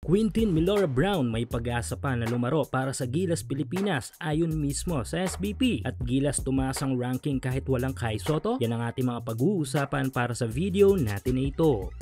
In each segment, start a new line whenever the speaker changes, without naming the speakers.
Quintin Milora-Brown may pag-asa pa na lumaro para sa Gilas Pilipinas ayon mismo sa SBP, at Gilas tumaas ang ranking kahit walang Kai Sotto. Yan ang ating mga pag-uusapan para sa video natin na ito.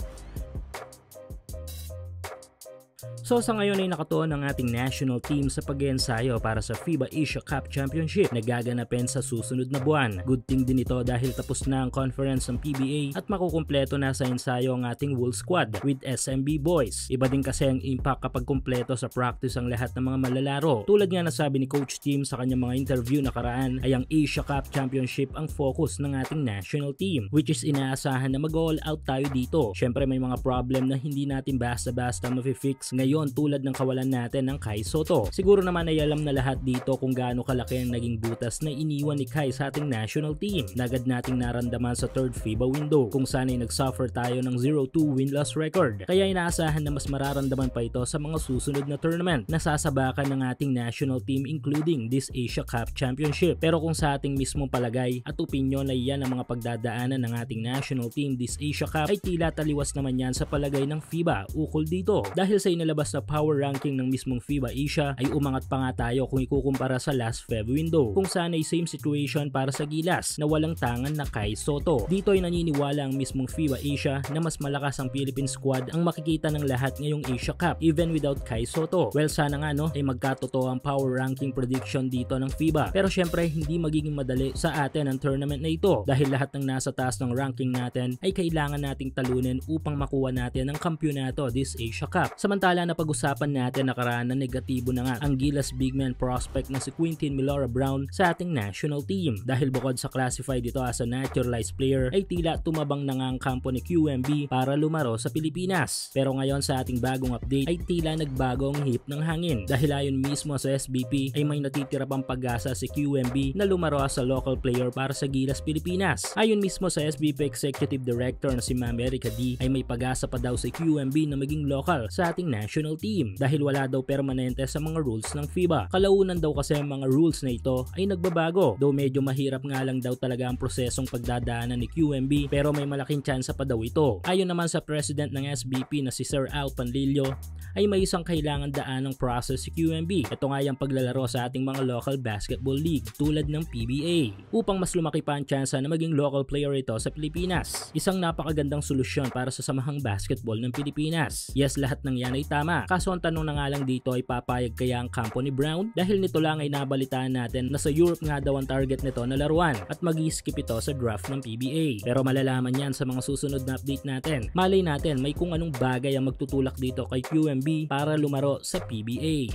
So sa ngayon ay nakatuon ang ating national team sa pag-iensayo para sa FIBA Asia Cup Championship na gaganapin sa susunod na buwan. Good thing din ito dahil tapos na ang conference ng PBA at makukumpleto na sa ensayo ang ating Wool Squad with SMB Boys. Iba din kasi ang impact kapag kumpleto sa practice ang lahat ng mga malalaro. Tulad nga nasabi ni Coach Tim sa kanyang mga interview nakaraan ay ang Asia Cup Championship ang focus ng ating national team, which is inaasahan na mag-all out tayo dito. Syempre may mga problem na hindi natin basta-basta mafi-fix ngayon tulad ng kawalan natin ng Kai Sotto. Siguro naman ay alam na lahat dito kung gaano kalaki ang naging butas na iniwan ni Kai sa ating national team. Nagad nating naramdaman sa third FIBA window kung saan ay nagsuffer tayo ng 0-2 win-loss record. Kaya inaasahan na mas mararamdaman pa ito sa mga susunod na tournament na sasabakan ng ating national team including this Asia Cup Championship. Pero kung sa ating mismong palagay at opinyon ay yan ang mga pagdadaanan ng ating national team this Asia Cup, ay tila taliwas naman yan sa palagay ng FIBA ukol dito. Dahil sa inilabas na power ranking ng mismong FIBA Asia ay umangat pa nga tayo kung ikukumpara sa last Feb window kung saan ay same situation para sa Gilas na walang tangan na Kai Sotto. Dito ay naniniwala ang mismong FIBA Asia na mas malakas ang Philippine squad ang makikita ng lahat ngayong Asia Cup even without Kai Sotto. Well, sana nga ay magkatotoo ang power ranking prediction dito ng FIBA, pero syempre hindi magiging madali sa atin ang tournament na ito dahil lahat ng nasa taas ng ranking natin ay kailangan nating talunin upang makuha natin ang kampyonato this Asia Cup. Samantala na pag-usapan natin nakaraan na negatibo na nga ang Gilas big man prospect na si Quintin Milora-Brown sa ating national team dahil bukod sa classified dito as a naturalized player ay tila tumabang na nga ang kampo ni QMB para lumaro sa Pilipinas. Pero ngayon sa ating bagong update ay tila nagbago ang hip ng hangin dahil ayon mismo sa SBP ay may natitira pang pag-asa si QMB na lumaro as a local player para sa Gilas Pilipinas. Ayon mismo sa SBP Executive Director na si Ma'am Erica D ay may pag-asa pa daw si QMB na maging local sa ating national team dahil wala daw permanente sa mga rules ng FIBA. Kalaunan daw kasi ang mga rules na ito ay nagbabago, though medyo mahirap nga lang daw talaga ang prosesong pagdadaanan ni QMB pero may malaking tsansa pa daw ito. Ayon naman sa president ng SBP na si Sir Al Panlilio ay may isang kailangan daan ng process si QMB. Ito nga yung paglalaro sa ating mga local basketball league tulad ng PBA upang mas lumaki pa ang tsansa na maging local player ito sa Pilipinas. Isang napakagandang solusyon para sa samahang basketball ng Pilipinas. Yes, lahat ng yan ay tama. Kaso ang tanong na nga lang dito ay papayag kaya ang kampo ni Brown? Dahil nito lang ay nabalitaan natin na sa Europe nga daw ang target nito na laruan at mag-i-skip ito sa draft ng PBA. Pero malalaman yan sa mga susunod na update natin. Malay natin may kung anong bagay ang magtutulak dito kay QMB para lumaro sa PBA.